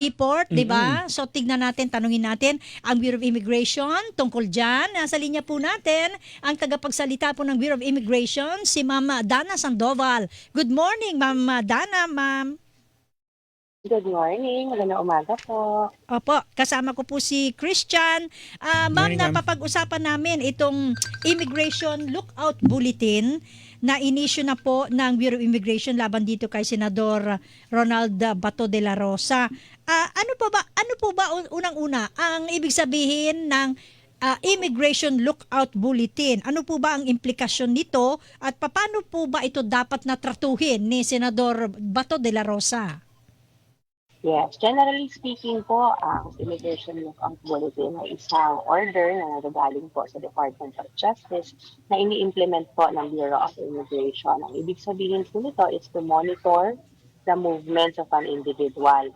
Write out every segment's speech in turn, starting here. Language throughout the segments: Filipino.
Report, 'di ba? So tignan natin, tanungin natin ang Bureau of Immigration tungkol diyan. Nasa linya po natin ang tagapagsalita po ng Bureau of Immigration, si Ma'am Dana Sandoval. Good morning, Ma'am Dana, ma'am. Good morning, magandang umaga po. Opo, kasama ko po si Christian. Ma'am, Morning, ma'am. napapag-usapan namin itong Immigration Lookout Bulletin na inisyu na po ng Bureau of Immigration laban dito kay Senador Ronald Bato de la Rosa. Ano po ba unang-una ang ibig sabihin ng Immigration Lookout Bulletin? Ano po ba ang implikasyon nito at paano po ba ito dapat na tratuhin ni Senador Bato de la Rosa? Yes, generally speaking po, ang Immigration Lookout Bulletin ay isang order na nagagaling po sa Department of Justice na ini-implement po ng Bureau of Immigration. Ang ibig sabihin po nito is to monitor the movements of an individual.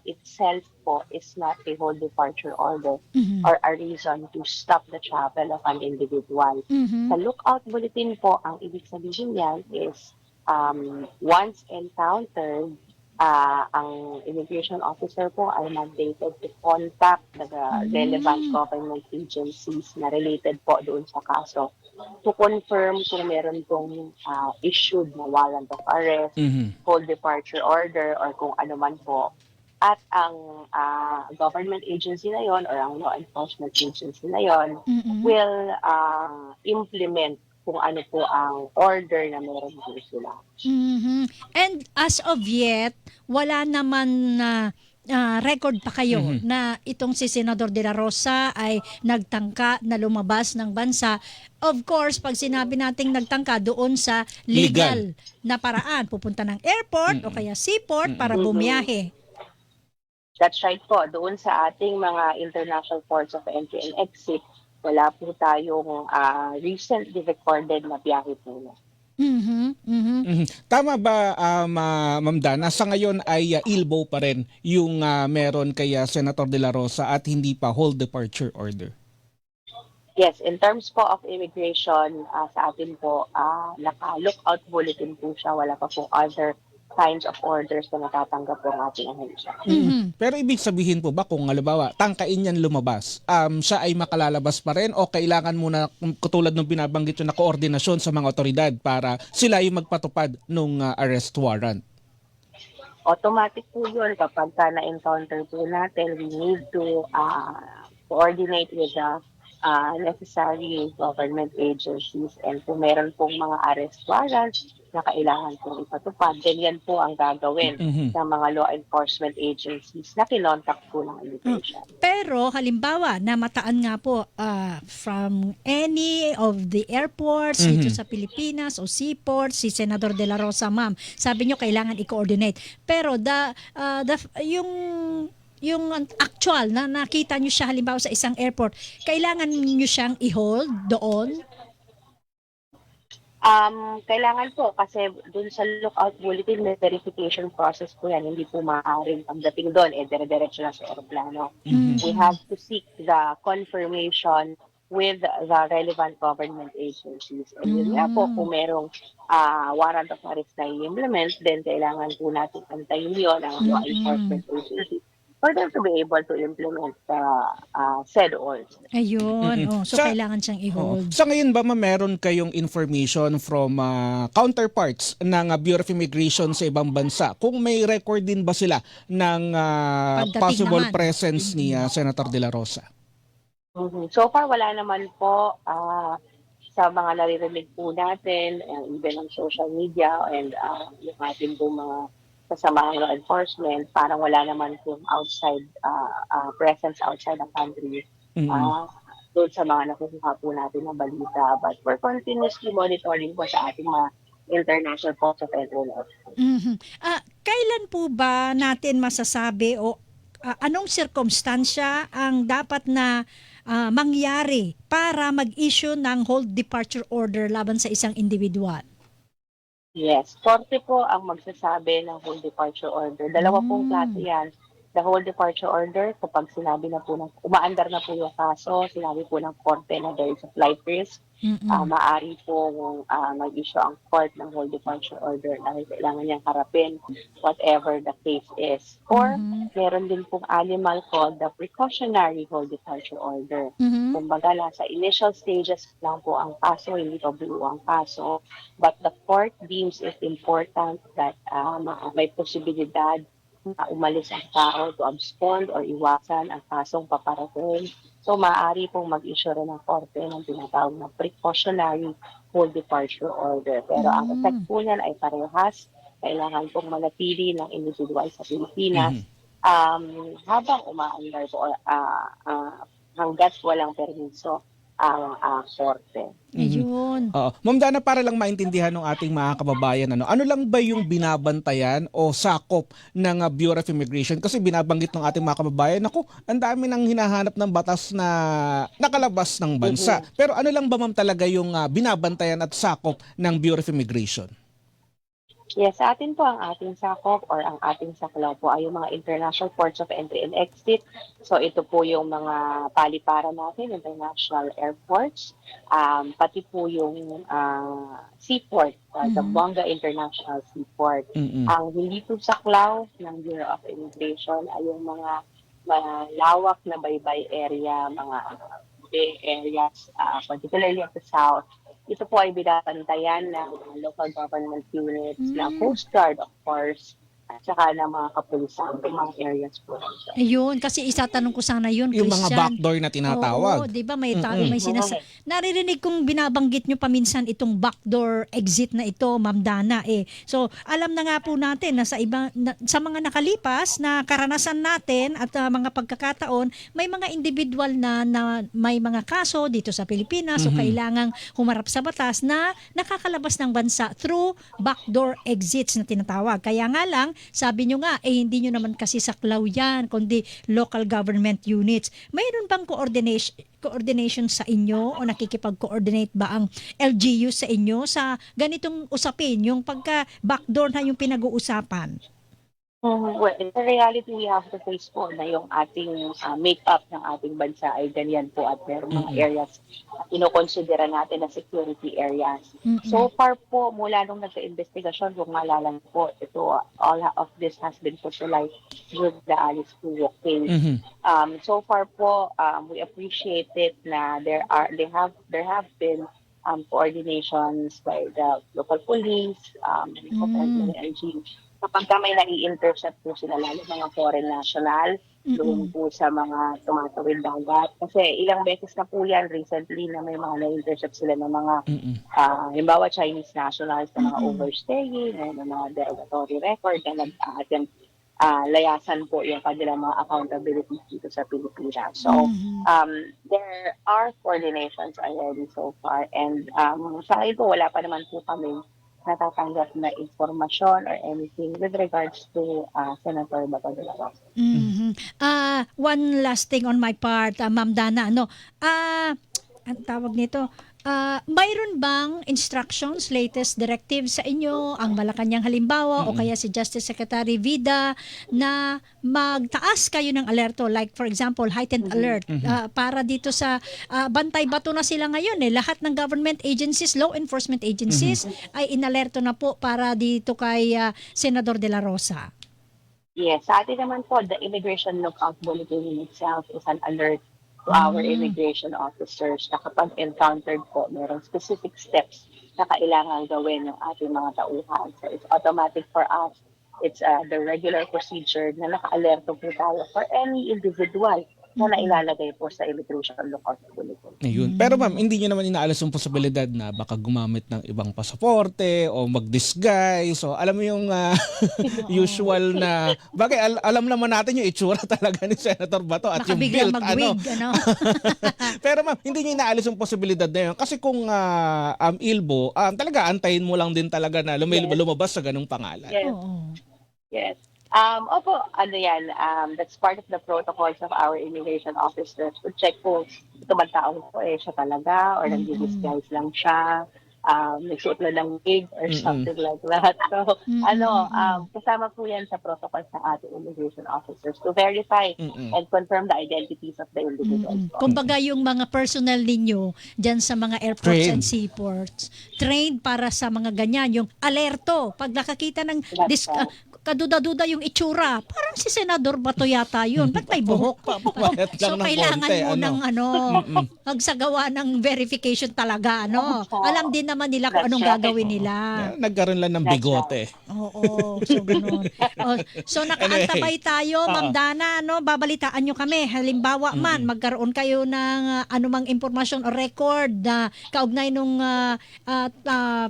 Itself po is not a whole departure order or a reason to stop the travel of an individual. Sa Lookout Bulletin po, ang ibig sabihin niyan is once encountered, ang immigration officer po ay mandated to contact the relevant government agencies na related po doon sa kaso to confirm kung meron pong issued na warrant of arrest, whole departure order, or kung ano man po. At ang government agency na yon or ang law enforcement agency na yon will implement kung ano po ang order na meron po sila. And as of yet, wala naman na record pa kayo na itong si Senador de la Rosa ay nagtangka na lumabas ng bansa. Of course, pag sinabi nating nagtangka doon sa legal na paraan, pupunta ng airport o kaya seaport para bumiyahe. That's right po. Doon sa ating mga international ports of entry and exit, wala po tayong recently recorded na biyahe po na. Tama ba, Ma'am Dana, sa ngayon ay ILBO pa rin yung meron kay Senator De La Rosa at hindi pa whole departure order? Yes, in terms po of immigration, sa atin po, naka-lookout bulletin po siya. Wala pa po other kinds of orders na natatanggap po ng ating ahensya. Pero ibig sabihin po ba kung halimbawa tangkain yan lumabas, siya ay makalalabas pa rin o kailangan muna katulad ng binabanggit yun na koordinasyon sa mga otoridad para sila yung magpatupad ng arrest warrant? Automatic po yun kapag na-encounter po natin, we need to coordinate with the necessary government agencies, and kung meron pong mga arrest warrants na kailangan pong ipatupad, then yan po ang gagawin ng mga law enforcement agencies na kinontak po ng immigration. Pero halimbawa, namataan nga po from any of the airports dito sa Pilipinas o seaports, si Senador De La Rosa, ma'am, sabi nyo kailangan i-coordinate. Pero yung actual na nakita nyo siya halimbawa sa isang airport, kailangan nyo siyang i-hold doon? Kailangan po kasi dun sa lookout bulletin may verification process po yan. Hindi po maaaring pagdating doon, dire-diretso na sa aeroplano. We have to seek the confirmation with the relevant government agencies. And yun nga po, kung merong warrant of arrest na i-implement, then kailangan po natin antayin yun ang law enforcement agency for them to be able to implement said orders. Ayun. So kailangan siyang i-hold. Sa ngayon ba meron kayong information from counterparts ng Bureau of Immigration sa ibang bansa kung may record din ba sila ng possible presence ni Senator De La Rosa? So far, wala naman po sa mga naririnig po natin, even on social media and yung ating po mga kasama ng law enforcement, parang wala naman po outside presence outside the country doon sa mga nakukuha po natin ng balita. But we're continuously monitoring po sa ating mga international ports of entry. Kailan po ba natin masasabi o anong sirkumstansya ang dapat na mangyari para mag-issue ng hold departure order laban sa isang individual? Yes, korte po ang magsasabi ng whole departure order. Dalawa pong klase yan. the whole departure order, kapag sinabi na po umaandar na po yung kaso, sinabi po ng korte na there is a flight risk, maaari po mag-issue ang court ng whole departure order dahil kailangan niyang harapin whatever the case is. Or, meron din pong animal called the precautionary whole departure order. Kumbaga, nasa initial stages lang po ang kaso, hindi pa buo ang kaso, but the court deems it important that may posibilidad na umalis ang tao to abscond or iwasan ang kasong paparating. So, maaari pong mag-issue rin ng korte ng tinatawag na precautionary whole departure order. Pero ang effect po niyan ay parehas. Kailangan pong manatili ng individual sa Pilipinas habang umaandar po hanggat walang permiso ang korte. Ayun. Ma'am Dana, para lang maintindihan ng ating mga kababayan, ano lang ba yung binabantayan o sakop ng Bureau of Immigration? Kasi binabanggit ng ating mga kababayan, naku, ang dami nang hinahanap ng batas na nakalabas ng bansa. Pero ano lang ba ma'am talaga yung binabantayan at sakop ng Bureau of Immigration? Yes, sa atin po ang ating sakop or ang ating saklaw po ay yung mga international ports of entry and exit. So ito po yung mga paliparan natin, international airports, pati po yung seaport, Zamboanga International Seaport. Ang hindi po saklaw ng Bureau of Immigration ay yung mga malawak na baybay area, mga bay areas, particularly at the south. Ito po ay binabantayan ng local government units, ng Coast Guard, of course, at saka ng mga kapulisan, ng mga areas po. Ayun, kasi isatanong ko sana yun, Yung mga Christian. backdoor na tinatawag. Oo, di ba may naririnig kong binabanggit nyo paminsan itong backdoor exit na ito, Ma'am Dana. So, alam na nga po natin na sa mga nakalipas na karanasan natin at mga pagkakataon, may mga individual na may mga kaso dito sa Pilipinas, so kailangang humarap sa batas na nakakalabas ng bansa through backdoor exits na tinatawag. Kaya nga lang, sabi nyo nga, hindi nyo naman kasi saklaw yan, kundi local government units. Mayroon bang coordination sa inyo o nakikipag-coordinate ba ang LGU sa inyo sa ganitong usapin, yung pagka-backdoor na yung pinag-uusapan? Well, in reality, we have to face po na yung ating make-up ng ating bansa ay ganyan po at meron mga areas na inokonsidera natin na security areas. So far po, mula nung nagka-investigasyon, kung maalala po, all of this has been socialized during the Alice Puyo case. So far po, we appreciate it na there have been coordinations by the local police, the LGU. Kapag may nai-intercept po sila, lalo mga foreign national, doon po sa mga tumatawid dagat. Kasi ilang beses na po yan recently na may mga nai-intercept sila ng mga, halimbawa Chinese nationals na mga overstaying, na mga derogatory record na nag-attempt layasan po yung kanilang mga accountability dito sa Pilipinas. So, there are coordinations already so far. And sa akin po, wala pa naman po kami natatanggap na informasyon or anything with regards to Senator Bato de la Rosa. One last thing on my part, Ma'am Dana, ang tawag nito, mayroon bang instructions, latest directives sa inyo, ang Malacanang halimbawa, o kaya si Justice Secretary Vida, na magtaas kayo ng alerto, like for example, heightened alert, para dito sa Bantay Bato na sila ngayon. Lahat ng government agencies, law enforcement agencies, ay inalerto na po para dito kay Senador de la Rosa. Yes, sa atin naman po, the Immigration Lookout Bulletin in itself is an alert to our immigration officers na kapag encountered po, mayroong specific steps na kailangan gawin ng ating mga tauhan. So it's automatic for us. It's the regular procedure na naka-alerto po tayo for any individual na nailalagay po sa Immigration Lookout Bulletin. Ayun. Pero ma'am, hindi nyo naman inaalas yung posibilidad na baka gumamit ng ibang pasaporte o mag-disguise. So, alam mo yung usual na, bagay, alam naman natin yung itsura talaga ni Senator Bato at yung built, mag-wig, Pero ma'am, hindi nyo inaalis yung posibilidad na yun. Kasi kung Ilbo, talaga antayin mo lang din talaga na lumabas sa ganung pangalan. Yes. Yes. Opo, that's part of the protocols of our immigration officers to check kung ito ba tao po siya talaga or nag-disguise lang siya. nagsuot na ng wig or something like that. So, kasama po yan sa protocols ng ating immigration officers to verify and confirm the identities of the individuals. Kumbaga yung mga personnel ninyo dyan sa mga airports and seaports, trained para sa mga ganyan, yung alerto. Pag nakakita ng kaduda-duda yung itsura, parang si Senador Bato yata yun. Ba't may buhok? So, kailangan mo ng magsagawa ng verification talaga. Alam din naman nila kung anong gagawin nila. Nagkaroon lang ng bigote. Oo, so gano'n. So nakaantabay tayo, Ma'am Dana, babalitaan nyo kami. Halimbawa man, magkaroon kayo ng anumang impormasyon o record na kaugnay nung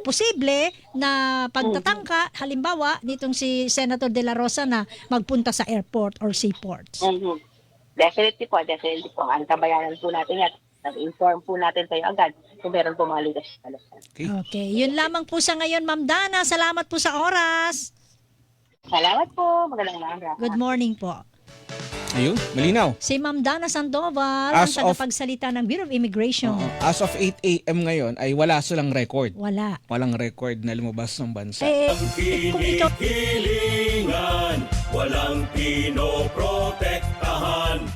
posible na pagtatangka, halimbawa, nitong si Senator De La Rosa na magpunta sa airport or seaports. Definitely po. Antabayanan po natin yan. Nag-inform po natin tayo agad kung meron po mga leadership. Okay. Yun lamang po sa ngayon, Ma'am Dana. Salamat po sa oras. Salamat po. Magandang umaga. Good morning po. Ayun, malinaw. Si Ma'am Dana Sandoval, ang tagapagsalita ng Bureau of Immigration. As of 8 a.m. ngayon ay wala silang record. Walang record na lumabas ng bansa. Kung ikaw... Hilingan, walang pinoprotektahan.